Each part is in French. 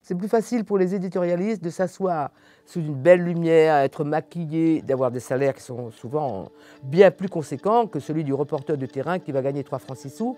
C'est plus facile pour les éditorialistes de s'asseoir sous une belle lumière, être maquillés, d'avoir des salaires qui sont souvent bien plus conséquents que celui du reporter de terrain qui va gagner 3 francs 6 sous.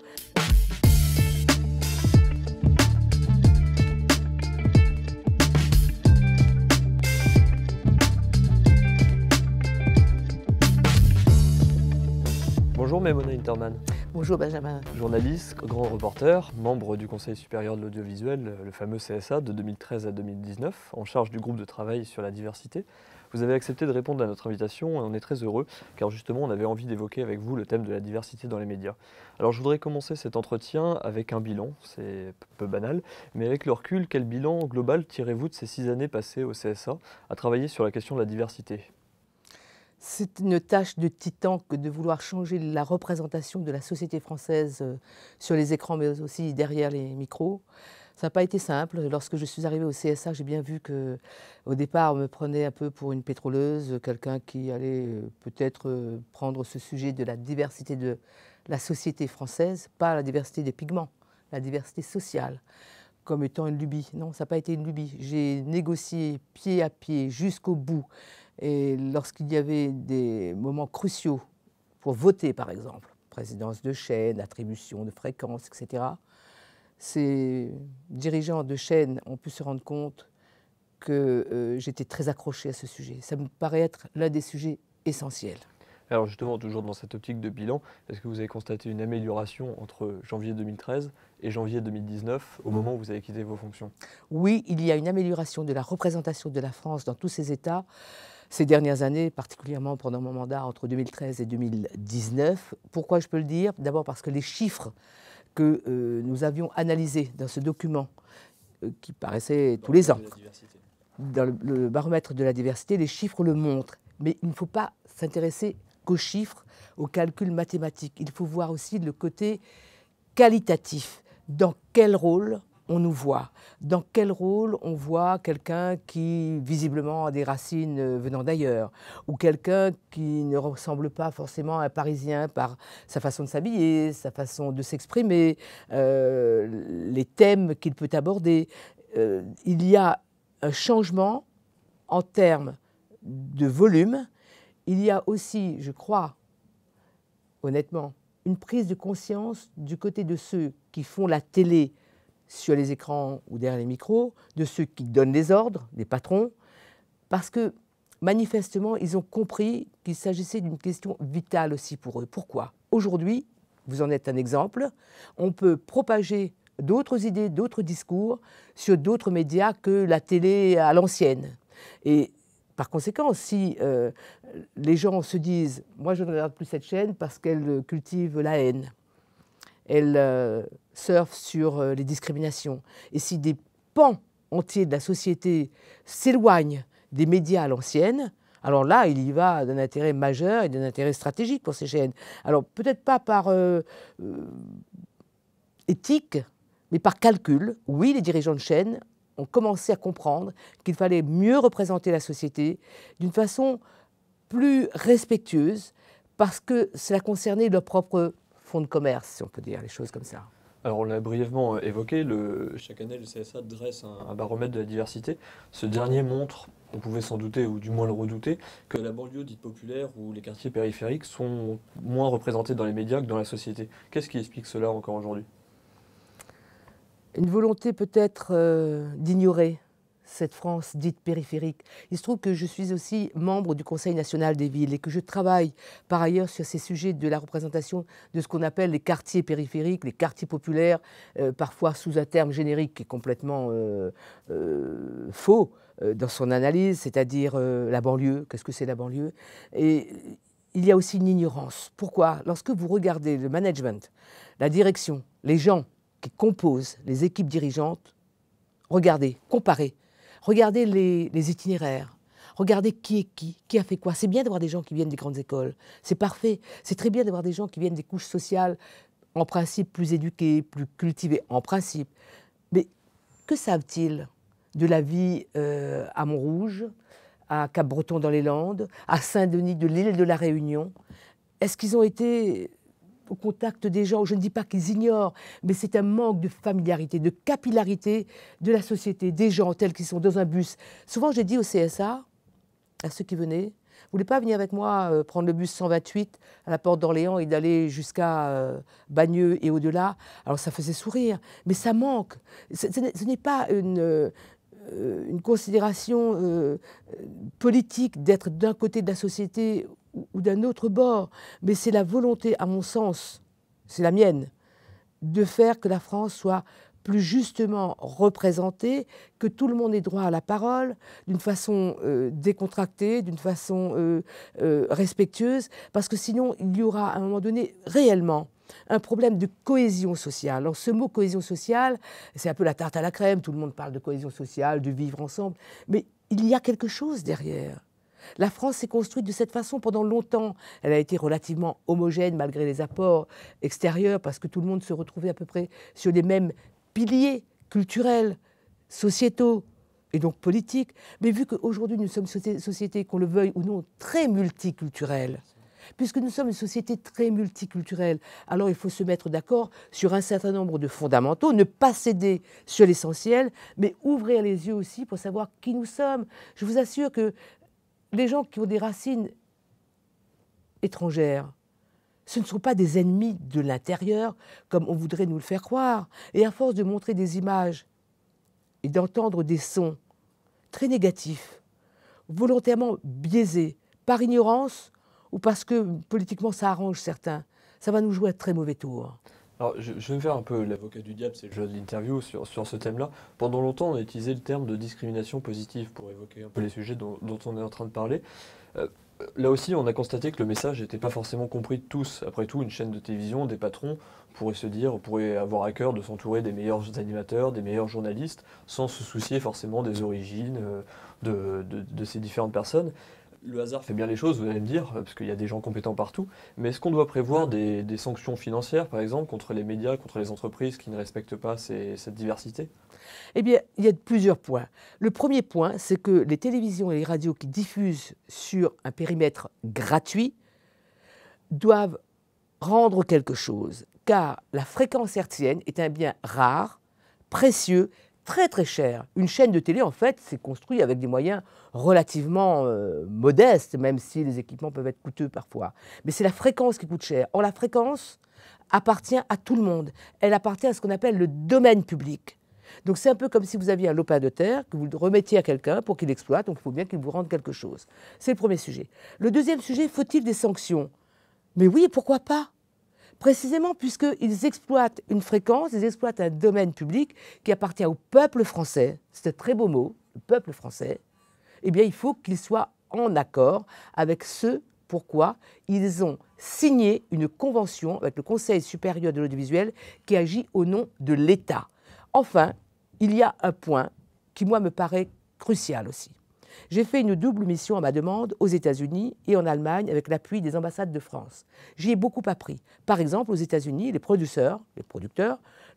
Bonjour Maïmouna Interman. Bonjour Benjamin. Journaliste, grand reporter, membre du Conseil supérieur de l'audiovisuel, le fameux CSA de 2013 à 2019, en charge du groupe de travail sur la diversité. Vous avez accepté de répondre à notre invitation et on est très heureux car justement on avait envie d'évoquer avec vous le thème de la diversité dans les médias. Alors je voudrais commencer cet entretien avec un bilan, c'est peu banal, mais avec le recul, quel bilan global tirez-vous de ces 6 années passées au CSA à travailler sur la question de la diversité ? C'est une tâche de titan que de vouloir changer la représentation de la société française sur les écrans, mais aussi derrière les micros. Ça n'a pas été simple. Lorsque je suis arrivée au CSA, j'ai bien vu qu'au départ, on me prenait un peu pour une pétroleuse, quelqu'un qui allait peut-être prendre ce sujet de la diversité de la société française, pas la diversité des pigments, la diversité sociale, comme étant une lubie. Non, ça n'a pas été une lubie. J'ai négocié pied à pied jusqu'au bout. Et lorsqu'il y avait des moments cruciaux pour voter, par exemple, présidence de chaîne, attribution de fréquences, etc., ces dirigeants de chaîne ont pu se rendre compte que j'étais très accrochée à ce sujet. Ça me paraît être l'un des sujets essentiels. Alors justement, toujours dans cette optique de bilan, est-ce que vous avez constaté une amélioration entre janvier 2013 et janvier 2019, au moment où vous avez quitté vos fonctions ? Oui, il y a une amélioration de la représentation de la France dans tous ces États ces dernières années, particulièrement pendant mon mandat entre 2013 et 2019. Pourquoi je peux le dire ? D'abord parce que les chiffres que nous avions analysés dans ce document, qui paraissait tous les ans, dans le baromètre de la diversité, les chiffres le montrent. Mais il ne faut pas s'intéresser qu'aux chiffres, aux calculs mathématiques. Il faut voir aussi le côté qualitatif. Dans quel rôle on nous voit? Dans quel rôle on voit quelqu'un qui visiblement a des racines venant d'ailleurs, ou quelqu'un qui ne ressemble pas forcément à un Parisien par sa façon de s'habiller, sa façon de s'exprimer, les thèmes qu'il peut aborder. Il y a un changement en termes de volume. Il y a aussi, je crois, honnêtement, une prise de conscience du côté de ceux qui font la télé sur les écrans ou derrière les micros, de ceux qui donnent les ordres, les patrons, parce que manifestement, ils ont compris qu'il s'agissait d'une question vitale aussi pour eux. Pourquoi ? Aujourd'hui, vous en êtes un exemple, on peut propager d'autres idées, d'autres discours sur d'autres médias que la télé à l'ancienne. Et par conséquent, si les gens se disent « moi je ne regarde plus cette chaîne parce qu'elle cultive la haine », elle surfe sur les discriminations. Et si des pans entiers de la société s'éloignent des médias à l'ancienne, alors là, il y va d'un intérêt majeur et d'un intérêt stratégique pour ces chaînes. Alors peut-être pas par éthique, mais par calcul. Oui, les dirigeants de chaînes ont commencé à comprendre qu'il fallait mieux représenter la société d'une façon plus respectueuse parce que cela concernait leur propre fonds de commerce, si on peut dire les choses comme ça. Alors on l'a brièvement évoqué, chaque année le CSA dresse un baromètre de la diversité. Ce dernier montre, on pouvait s'en douter ou du moins le redouter, que la banlieue dite populaire ou les quartiers périphériques sont moins représentés dans les médias que dans la société. Qu'est-ce qui explique cela encore aujourd'hui ? Une volonté peut-être d'ignorer cette France dite périphérique. Il se trouve que je suis aussi membre du Conseil national des villes et que je travaille par ailleurs sur ces sujets de la représentation de ce qu'on appelle les quartiers périphériques, les quartiers populaires, parfois sous un terme générique qui est complètement faux dans son analyse, c'est-à-dire la banlieue. Qu'est-ce que c'est la banlieue ? Et il y a aussi une ignorance. Pourquoi ? Lorsque vous regardez le management, la direction, les gens qui composent les équipes dirigeantes, regardez, comparez. Regardez les itinéraires, regardez qui est qui a fait quoi. C'est bien d'avoir des gens qui viennent des grandes écoles, c'est parfait. C'est très bien d'avoir des gens qui viennent des couches sociales, en principe plus éduquées, plus cultivées, en principe. Mais que savent-ils de la vie à Montrouge, à Cap-Breton dans les Landes, à Saint-Denis de l'île de la Réunion? Est-ce qu'ils ont été au contact des gens. Je ne dis pas qu'ils ignorent, mais c'est un manque de familiarité, de capillarité de la société, des gens tels qu'ils sont dans un bus. Souvent, j'ai dit au CSA, à ceux qui venaient, vous voulez pas venir avec moi prendre le bus 128 à la porte d'Orléans et d'aller jusqu'à Bagneux et au-delà? Alors ça faisait sourire, mais ça manque. Ce n'est pas une considération politique d'être d'un côté de la société ou d'un autre bord, mais c'est la volonté, à mon sens, c'est la mienne, de faire que la France soit plus justement représentée, que tout le monde ait droit à la parole, d'une façon décontractée, d'une façon respectueuse, parce que sinon, il y aura à un moment donné réellement un problème de cohésion sociale. Alors ce mot cohésion sociale, c'est un peu la tarte à la crème, tout le monde parle de cohésion sociale, du vivre ensemble, mais il y a quelque chose derrière. La France s'est construite de cette façon pendant longtemps. Elle a été relativement homogène malgré les apports extérieurs parce que tout le monde se retrouvait à peu près sur les mêmes piliers culturels, sociétaux et donc politiques. Mais vu qu'aujourd'hui nous sommes une société, qu'on le veuille ou non, très multiculturelle, puisque nous sommes une société très multiculturelle, alors il faut se mettre d'accord sur un certain nombre de fondamentaux, ne pas céder sur l'essentiel, mais ouvrir les yeux aussi pour savoir qui nous sommes. Je vous assure que les gens qui ont des racines étrangères, ce ne sont pas des ennemis de l'intérieur, comme on voudrait nous le faire croire. Et à force de montrer des images et d'entendre des sons très négatifs, volontairement biaisés, par ignorance ou parce que politiquement ça arrange certains, ça va nous jouer un très mauvais tour. Alors, je vais me faire un peu l'avocat du diable, c'est le jeu de l'interview sur ce thème-là. Pendant longtemps, on a utilisé le terme de discrimination positive pour évoquer un peu les sujets dont on est en train de parler. Là aussi, on a constaté que le message n'était pas forcément compris de tous. Après tout, une chaîne de télévision, des patrons pourraient avoir à cœur de s'entourer des meilleurs animateurs, des meilleurs journalistes, sans se soucier forcément des origines de ces différentes personnes. Le hasard fait bien les choses, vous allez me dire, parce qu'il y a des gens compétents partout, mais est-ce qu'on doit prévoir des sanctions financières, par exemple, contre les médias, contre les entreprises qui ne respectent pas cette diversité? Eh bien, il y a plusieurs points. Le premier point, c'est que les télévisions et les radios qui diffusent sur un périmètre gratuit doivent rendre quelque chose, car la fréquence hertzienne est un bien rare, précieux, très très cher. Une chaîne de télé, en fait, c'est construit avec des moyens relativement modestes, même si les équipements peuvent être coûteux parfois. Mais c'est la fréquence qui coûte cher. Or, la fréquence appartient à tout le monde. Elle appartient à ce qu'on appelle le domaine public. Donc c'est un peu comme si vous aviez un lopin de terre que vous le remettiez à quelqu'un pour qu'il l'exploite, donc il faut bien qu'il vous rende quelque chose. C'est le premier sujet. Le deuxième sujet, faut-il des sanctions? Mais oui, pourquoi pas? Précisément puisqu'ils exploitent une fréquence, ils exploitent un domaine public qui appartient au peuple français, c'est un très beau mot, le peuple français, eh bien il faut qu'ils soient en accord avec ce pourquoi ils ont signé une convention avec le Conseil supérieur de l'audiovisuel qui agit au nom de l'État. Enfin, il y a un point qui, moi, me paraît crucial aussi. J'ai fait une double mission à ma demande aux États-Unis et en Allemagne avec l'appui des ambassades de France. J'y ai beaucoup appris. Par exemple, aux États-Unis, les producteurs,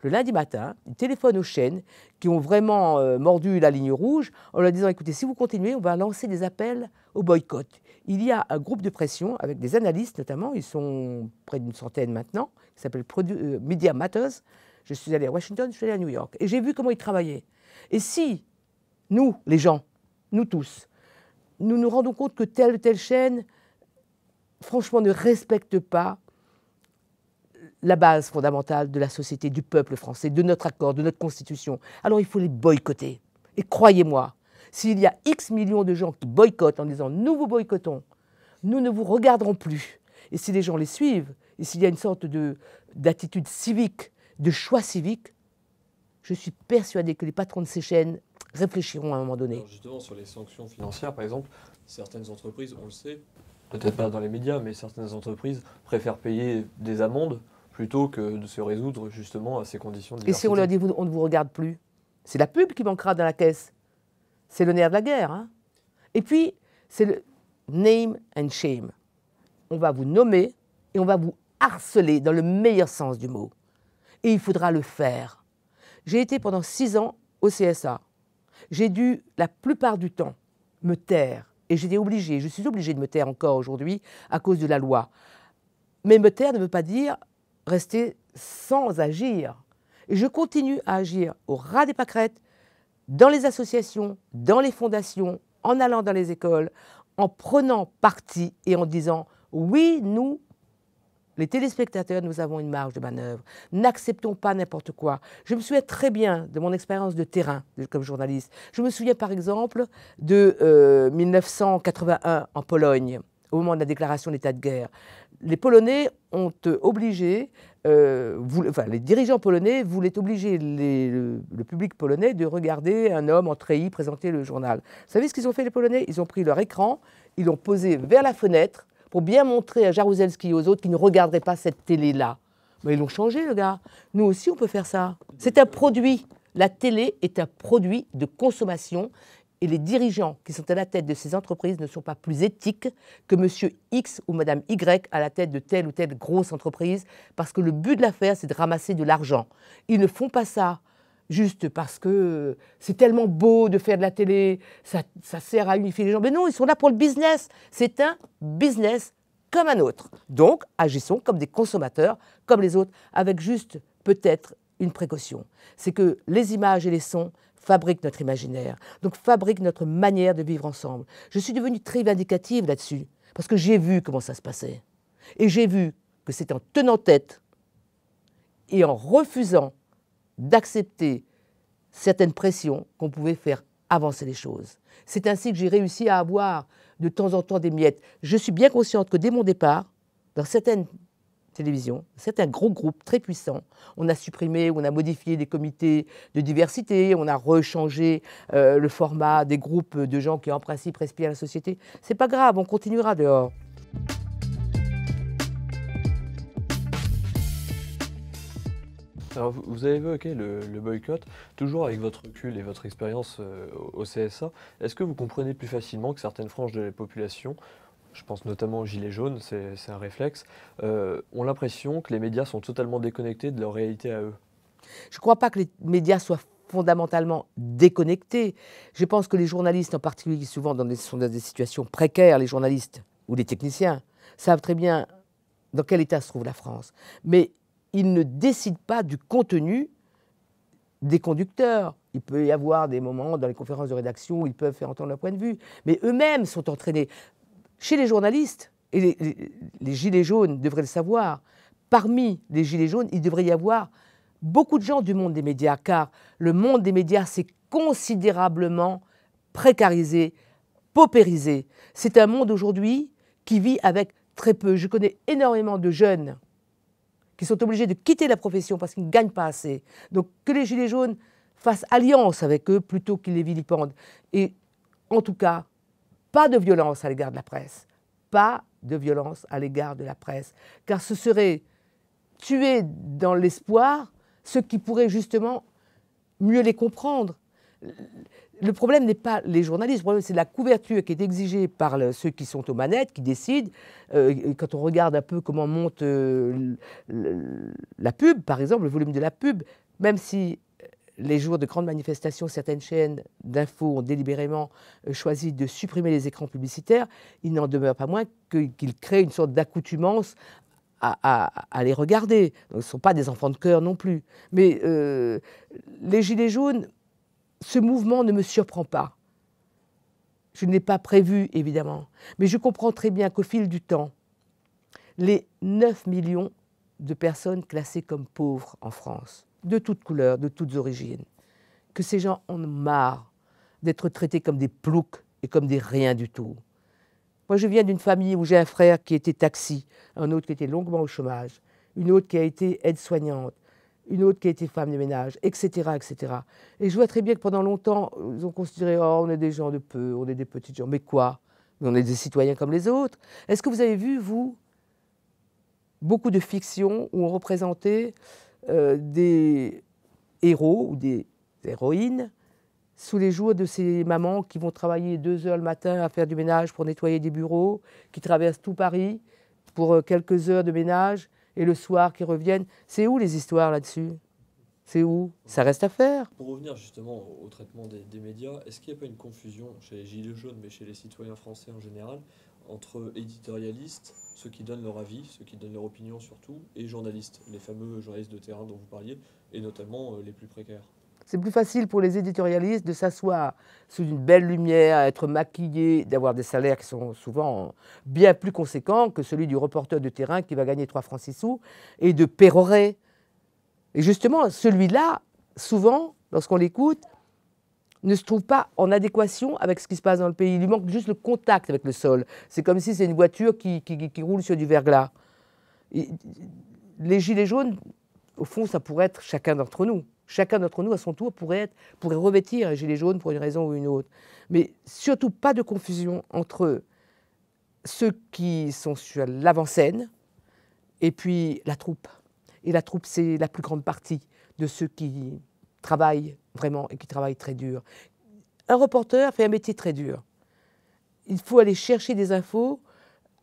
le lundi matin, ils téléphonent aux chaînes qui ont vraiment mordu la ligne rouge en leur disant « Écoutez, si vous continuez, on va lancer des appels au boycott ». Il y a un groupe de pression avec des analystes notamment, ils sont près d'une centaine maintenant, qui s'appelle Media Matters. Je suis allée à Washington, je suis allée à New York et j'ai vu comment ils travaillaient. Et si nous, les gens, nous tous, nous nous rendons compte que telle ou telle chaîne, franchement, ne respecte pas la base fondamentale de la société, du peuple français, de notre accord, de notre constitution, alors il faut les boycotter. Et croyez-moi, s'il y a X millions de gens qui boycottent en disant « nous vous boycottons, nous ne vous regarderons plus », et si les gens les suivent, et s'il y a une sorte d'attitude civique, de choix civique, je suis persuadée que les patrons de ces chaînes réfléchiront à un moment donné. Alors justement, sur les sanctions financières, par exemple, certaines entreprises, on le sait, peut-être pas dans les médias, mais certaines entreprises préfèrent payer des amendes plutôt que de se résoudre justement à ces conditions de diversité. Et si on leur dit « on ne vous regarde plus », c'est la pub qui manquera dans la caisse. C'est le nerf de la guerre. Hein. Et puis, c'est le name and shame. On va vous nommer et on va vous harceler dans le meilleur sens du mot. Et il faudra le faire. J'ai été pendant 6 ans au CSA. J'ai dû, la plupart du temps, me taire. Et je suis obligée de me taire encore aujourd'hui à cause de la loi. Mais me taire ne veut pas dire rester sans agir. Et je continue à agir au ras des pâquerettes, dans les associations, dans les fondations, en allant dans les écoles, en prenant parti et en disant « oui, nous, les téléspectateurs, nous avons une marge de manœuvre. N'acceptons pas n'importe quoi. » Je me souviens très bien de mon expérience de terrain comme journaliste. Je me souviens par exemple de 1981 en Pologne, au moment de la déclaration d'état de guerre. Les Polonais ont obligé, les dirigeants polonais voulaient obliger le public polonais de regarder un homme en treillis présenter le journal. Vous savez ce qu'ils ont fait les Polonais? Ils ont pris leur écran, ils l'ont posé vers la fenêtre pour bien montrer à Jaruzelski et aux autres qu'ils ne regarderaient pas cette télé-là. Mais ils l'ont changé, le gars. Nous aussi, on peut faire ça. C'est un produit. La télé est un produit de consommation. Et les dirigeants qui sont à la tête de ces entreprises ne sont pas plus éthiques que monsieur X ou madame Y à la tête de telle ou telle grosse entreprise, parce que le but de l'affaire, c'est de ramasser de l'argent. Ils ne font pas ça juste parce que c'est tellement beau de faire de la télé, ça sert à unifier les gens. Mais non, ils sont là pour le business. C'est un business comme un autre. Donc, agissons comme des consommateurs, comme les autres, avec juste peut-être une précaution. C'est que les images et les sons fabriquent notre imaginaire, donc fabriquent notre manière de vivre ensemble. Je suis devenue très vindicative là-dessus, parce que j'ai vu comment ça se passait. Et j'ai vu que c'est en tenant tête et en refusant d'accepter certaines pressions qu'on pouvait faire avancer les choses. C'est ainsi que j'ai réussi à avoir de temps en temps des miettes. Je suis bien consciente que dès mon départ, dans certaines télévisions, certains gros groupes très puissants, on a supprimé, on a modifié des comités de diversité, on a rechangé le format des groupes de gens qui en principe respirent la société. C'est pas grave, on continuera dehors. Alors, vous avez évoqué le boycott, toujours avec votre recul et votre expérience au CSA. Est-ce que vous comprenez plus facilement que certaines franges de la population, je pense notamment aux gilets jaunes, c'est un réflexe, ont l'impression que les médias sont totalement déconnectés de leur réalité à eux? Je ne crois pas que les médias soient fondamentalement déconnectés. Je pense que les journalistes, en particulier, qui souvent sont dans des situations précaires, les journalistes ou les techniciens, savent très bien dans quel état se trouve la France. Mais ils ne décident pas du contenu des conducteurs. Il peut y avoir des moments dans les conférences de rédaction où ils peuvent faire entendre leur point de vue, mais eux-mêmes sont entraînés. Chez les journalistes, et les gilets jaunes devraient le savoir, parmi les gilets jaunes, il devrait y avoir beaucoup de gens du monde des médias, car le monde des médias s'est considérablement précarisé, paupérisé. C'est un monde aujourd'hui qui vit avec très peu. Je connais énormément de jeunes qui sont obligés de quitter la profession parce qu'ils ne gagnent pas assez. Donc que les gilets jaunes fassent alliance avec eux plutôt qu'ils les vilipendent. Et en tout cas, pas de violence à l'égard de la presse. Pas de violence à l'égard de la presse. Car ce serait tuer dans l'espoir ceux qui pourraient justement mieux les comprendre. Le problème n'est pas les journalistes, le problème c'est la couverture qui est exigée par ceux qui sont aux manettes, qui décident. Quand on regarde un peu comment monte la pub, par exemple, le volume de la pub, même si les jours de grandes manifestations, certaines chaînes d'infos ont délibérément choisi de supprimer les écrans publicitaires, il n'en demeure pas moins qu'ils créent une sorte d'accoutumance à les regarder. Donc, ce ne sont pas des enfants de cœur non plus. Mais les Gilets jaunes, ce mouvement ne me surprend pas. Je ne l'ai pas prévu, évidemment. Mais je comprends très bien qu'au fil du temps, les 9 millions de personnes classées comme pauvres en France, de toutes couleurs, de toutes origines, que ces gens en ont marre d'être traités comme des ploucs et comme des riens du tout. Moi, je viens d'une famille où j'ai un frère qui était taxi, un autre qui était longuement au chômage, une autre qui a été aide-soignante, une autre qui a été femme de ménage, etc., etc. Et je vois très bien que pendant longtemps, ils ont considéré « oh, on est des gens de peu, on est des petites gens ». Mais quoi? On est des citoyens comme les autres. Est-ce que vous avez vu, vous, beaucoup de fictions où on représentait des héros ou des héroïnes sous les jours de ces mamans qui vont travailler 2 heures le matin à faire du ménage pour nettoyer des bureaux, qui traversent tout Paris pour quelques heures de ménage et le soir qui reviennent. C'est où les histoires là-dessus? C'est où? Ça reste à faire. Pour revenir justement au traitement des médias, est-ce qu'il n'y a pas une confusion chez les Gilets jaunes, mais chez les citoyens français en général, entre éditorialistes, ceux qui donnent leur avis, ceux qui donnent leur opinion surtout, et journalistes, les fameux journalistes de terrain dont vous parliez, et notamment les plus précaires? C'est plus facile pour les éditorialistes de s'asseoir sous une belle lumière, à être maquillés, d'avoir des salaires qui sont souvent bien plus conséquents que celui du reporter de terrain qui va gagner 3 francs 6 sous et de pérorer. Et justement, celui-là, souvent, lorsqu'on l'écoute, ne se trouve pas en adéquation avec ce qui se passe dans le pays. Il lui manque juste le contact avec le sol. C'est comme si c'est une voiture qui roule sur du verglas. Les gilets jaunes, au fond, ça pourrait être chacun d'entre nous. Chacun d'entre nous, à son tour, pourrait revêtir un gilet jaune pour une raison ou une autre. Mais surtout pas de confusion entre ceux qui sont sur l'avant-scène et puis la troupe. Et la troupe, c'est la plus grande partie de ceux qui travaillent vraiment et qui travaillent très dur. Un reporter fait un métier très dur. Il faut aller chercher des infos,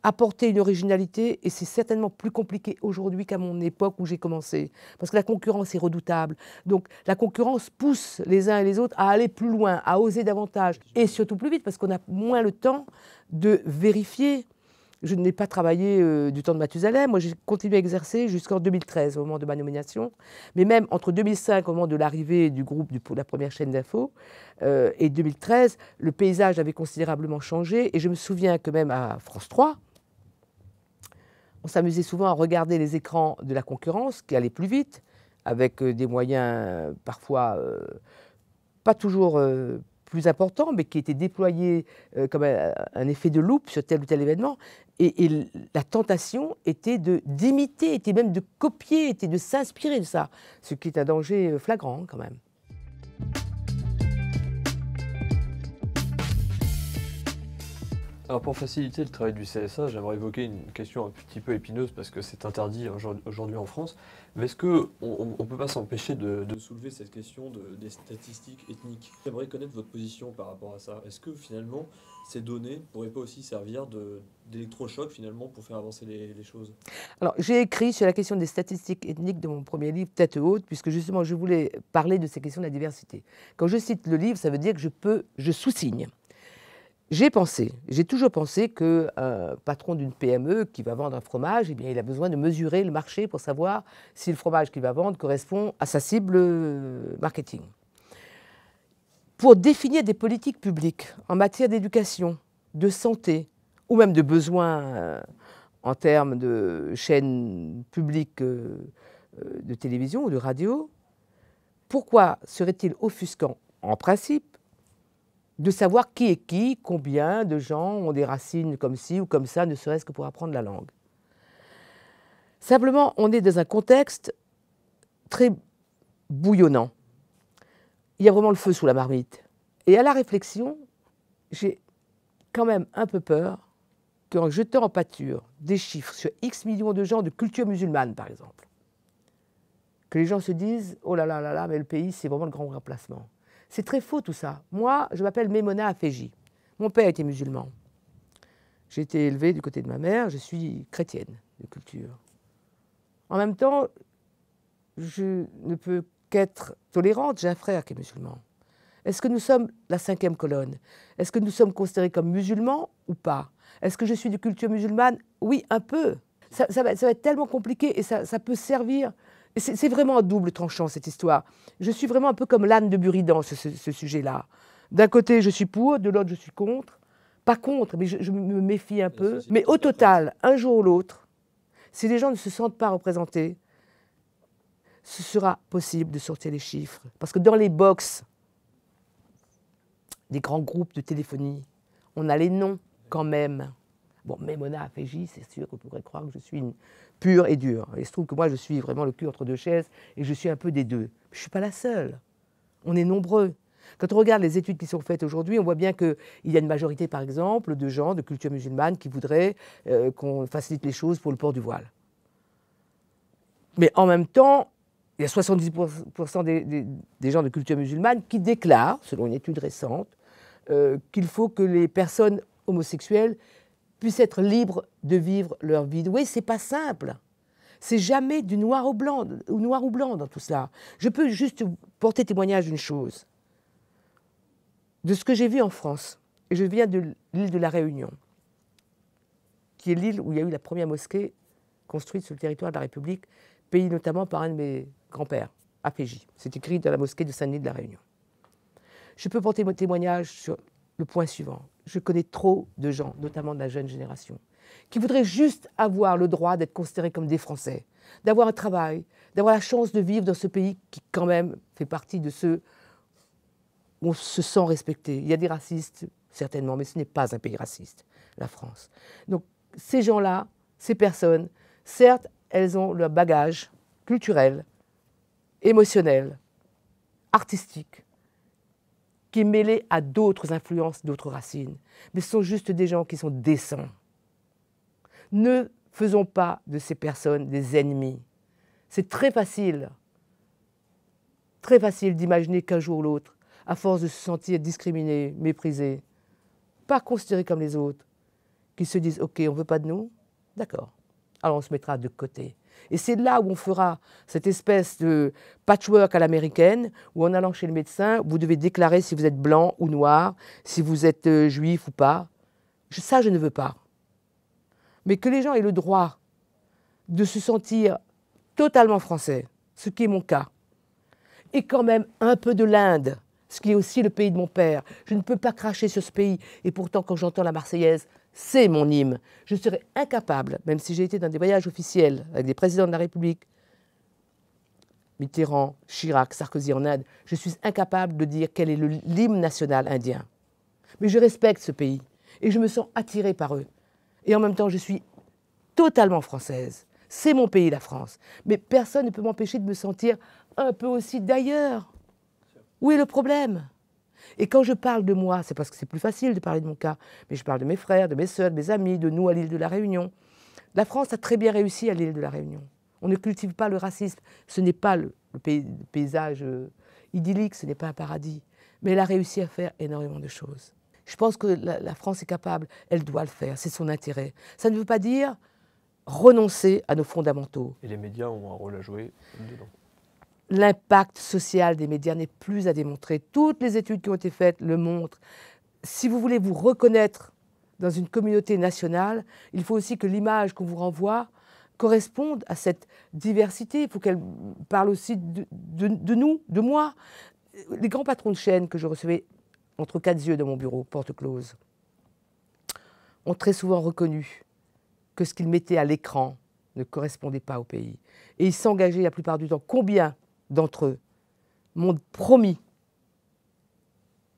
apporter une originalité, et c'est certainement plus compliqué aujourd'hui qu'à mon époque où j'ai commencé, parce que la concurrence est redoutable. Donc la concurrence pousse les uns et les autres à aller plus loin, à oser davantage, et surtout plus vite, parce qu'on a moins le temps de vérifier. Je n'ai pas travaillé du temps de Mathusalem, moi j'ai continué à exercer jusqu'en 2013, au moment de ma nomination, mais même entre 2005, au moment de l'arrivée du groupe pour la première chaîne d'info, et 2013, le paysage avait considérablement changé, et je me souviens que même à France 3, on s'amusait souvent à regarder les écrans de la concurrence qui allaient plus vite, avec des moyens parfois pas toujours plus importants, mais qui étaient déployés comme un effet de loupe sur tel ou tel événement. Et la tentation était d'imiter, était même de copier, était de s'inspirer de ça, ce qui est un danger flagrant quand même. Alors pour faciliter le travail du CSA, j'aimerais évoquer une question un petit peu épineuse parce que c'est interdit aujourd'hui en France. Mais est-ce qu'on ne peut pas s'empêcher de soulever cette question des statistiques ethniques? J'aimerais connaître votre position par rapport à ça. Est-ce que finalement ces données ne pourraient pas aussi servir d'électrochoc finalement pour faire avancer les choses? Alors j'ai écrit sur la question des statistiques ethniques de mon premier livre, Tête haute, puisque justement je voulais parler de ces questions de la diversité. Quand je cite le livre, ça veut dire que je sous-signe. J'ai toujours pensé qu'un patron d'une PME qui va vendre un fromage, eh bien, il a besoin de mesurer le marché pour savoir si le fromage qu'il va vendre correspond à sa cible marketing. Pour définir des politiques publiques en matière d'éducation, de santé ou même de besoins en termes de chaînes publiques de télévision ou de radio, pourquoi serait-il offusquant, en principe, de savoir qui est qui, combien de gens ont des racines comme ci ou comme ça, ne serait-ce que pour apprendre la langue. Simplement, on est dans un contexte très bouillonnant. Il y a vraiment le feu sous la marmite. Et à la réflexion, j'ai quand même un peu peur qu'en jetant en pâture des chiffres sur X millions de gens de culture musulmane, par exemple, que les gens se disent « Oh là là là là, mais le pays, c'est vraiment le grand remplacement ». C'est très faux tout ça. Moi, je m'appelle Memona Afeji. Mon père était musulman. J'ai été élevée du côté de ma mère, je suis chrétienne de culture. En même temps, je ne peux qu'être tolérante, j'ai un frère qui est musulman. Est-ce que nous sommes la 5e colonne? Est-ce que nous sommes considérés comme musulmans ou pas? Est-ce que je suis de culture musulmane? Oui, un peu. Ça va être tellement compliqué et ça peut servir. C'est vraiment un double tranchant, cette histoire. Je suis vraiment un peu comme l'âne de Buridan, ce sujet-là. D'un côté, je suis pour, de l'autre, je suis contre. Pas contre, mais je me méfie un peu. Mais au total, un jour ou l'autre, si les gens ne se sentent pas représentés, ce sera possible de sortir les chiffres. Parce que dans les box des grands groupes de téléphonie, on a les noms quand même. Bon, Memona Afeji, c'est sûr qu'on pourrait croire que je suis une pure et dure. Il se trouve que moi, je suis vraiment le cul entre deux chaises et je suis un peu des deux. Je ne suis pas la seule. On est nombreux. Quand on regarde les études qui sont faites aujourd'hui, on voit bien qu'il y a une majorité, par exemple, de gens de culture musulmane qui voudraient qu'on facilite les choses pour le port du voile. Mais en même temps, il y a 70% des gens de culture musulmane qui déclarent, selon une étude récente, qu'il faut que les personnes homosexuelles puissent être libres de vivre leur vie. Oui, c'est pas simple. C'est jamais du noir au blanc, ou noir ou blanc dans tout cela. Je peux juste porter témoignage d'une chose, de ce que j'ai vu en France. Et je viens de l'île de la Réunion. qui est l'île où il y a eu la première mosquée construite sur le territoire de la République, payée notamment par un de mes grands-pères, APJ. C'est écrit dans la mosquée de Saint-Denis de la Réunion. Je peux porter mon témoignage sur le point suivant. Je connais trop de gens, notamment de la jeune génération, qui voudraient juste avoir le droit d'être considérés comme des Français, d'avoir un travail, d'avoir la chance de vivre dans ce pays qui, quand même, fait partie de ceux où on se sent respecté. Il y a des racistes, certainement, mais ce n'est pas un pays raciste, la France. Donc, ces gens-là, ces personnes, certes, elles ont leur bagage culturel, émotionnel, artistique, qui est mêlé à d'autres influences, d'autres racines. Mais ce sont juste des gens qui sont décents. Ne faisons pas de ces personnes des ennemis. C'est très facile d'imaginer qu'un jour ou l'autre, à force de se sentir discriminé, méprisé, pas considéré comme les autres, qu'ils se disent « Ok, on ne veut pas de nous, d'accord, alors on se mettra de côté ». Et c'est là où on fera cette espèce de patchwork à l'américaine, où en allant chez le médecin, vous devez déclarer si vous êtes blanc ou noir, si vous êtes juif ou pas. Ça, je ne veux pas. Mais que les gens aient le droit de se sentir totalement français, ce qui est mon cas, et quand même un peu de l'Inde, ce qui est aussi le pays de mon père. Je ne peux pas cracher sur ce pays, et pourtant quand j'entends la Marseillaise, c'est mon hymne. Je serais incapable, même si j'ai été dans des voyages officiels avec des présidents de la République, Mitterrand, Chirac, Sarkozy en Inde, je suis incapable de dire quel est l'hymne national indien. Mais je respecte ce pays et je me sens attirée par eux. Et en même temps, je suis totalement française. C'est mon pays, la France. Mais personne ne peut m'empêcher de me sentir un peu aussi d'ailleurs. Où est le problème ? Et quand je parle de moi, c'est parce que c'est plus facile de parler de mon cas, mais je parle de mes frères, de mes sœurs, de mes amis, de nous à l'île de la Réunion. La France a très bien réussi à l'île de la Réunion. On ne cultive pas le racisme. Ce n'est pas le paysage idyllique, ce n'est pas un paradis. Mais elle a réussi à faire énormément de choses. Je pense que la France est capable, elle doit le faire, c'est son intérêt. Ça ne veut pas dire renoncer à nos fondamentaux. Et les médias ont un rôle à jouer dedans. L'impact social des médias n'est plus à démontrer. Toutes les études qui ont été faites le montrent. Si vous voulez vous reconnaître dans une communauté nationale, il faut aussi que l'image qu'on vous renvoie corresponde à cette diversité. Il faut qu'elle parle aussi de nous, de moi. Les grands patrons de chaîne que je recevais entre quatre yeux dans mon bureau, porte close, ont très souvent reconnu que ce qu'ils mettaient à l'écran ne correspondait pas au pays. Et ils s'engageaient la plupart du temps. Combien d'entre eux m'ont promis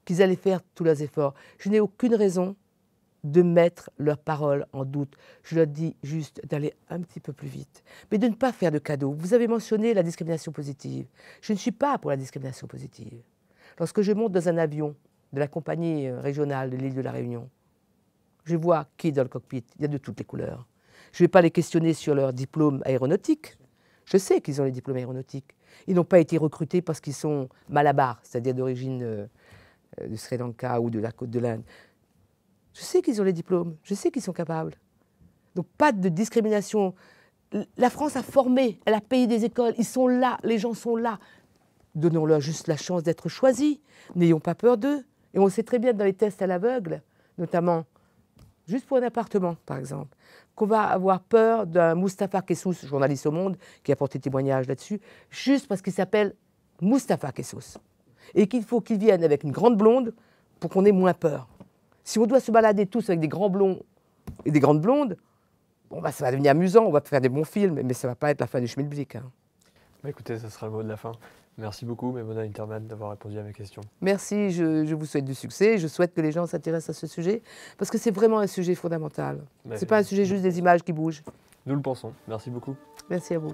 qu'ils allaient faire tous leurs efforts? Je n'ai aucune raison de mettre leurs paroles en doute. Je leur dis juste d'aller un petit peu plus vite, mais de ne pas faire de cadeaux. Vous avez mentionné la discrimination positive. Je ne suis pas pour la discrimination positive. Lorsque je monte dans un avion de la compagnie régionale de l'île de la Réunion, je vois qui est dans le cockpit. Il y a de toutes les couleurs. Je ne vais pas les questionner sur leur diplôme aéronautique. Je sais qu'ils ont les diplômes aéronautiques. Ils n'ont pas été recrutés parce qu'ils sont malabars, c'est-à-dire d'origine de Sri Lanka ou de la côte de l'Inde. Je sais qu'ils ont les diplômes, je sais qu'ils sont capables. Donc pas de discrimination. La France a formé, elle a payé des écoles, ils sont là, les gens sont là. Donnons-leur juste la chance d'être choisis. N'ayons pas peur d'eux. Et on sait très bien dans les tests à l'aveugle, notamment, juste pour un appartement par exemple, qu'on va avoir peur d'un Moustapha Kessous, journaliste au Monde, qui a porté témoignage là-dessus, juste parce qu'il s'appelle Moustapha Kessous. Et qu'il faut qu'il vienne avec une grande blonde pour qu'on ait moins peur. Si on doit se balader tous avec des grands blonds et des grandes blondes, bon, bah, ça va devenir amusant, on va faire des bons films, mais ça ne va pas être la fin du schmilblick. Hein. Bah écoutez, ça sera le mot de la fin. Merci beaucoup, Memona Interman, d'avoir répondu à mes questions. Merci, je vous souhaite du succès. Je souhaite que les gens s'intéressent à ce sujet, parce que c'est vraiment un sujet fondamental. Ce n'est pas un sujet juste des images qui bougent. Nous le pensons. Merci beaucoup. Merci à vous.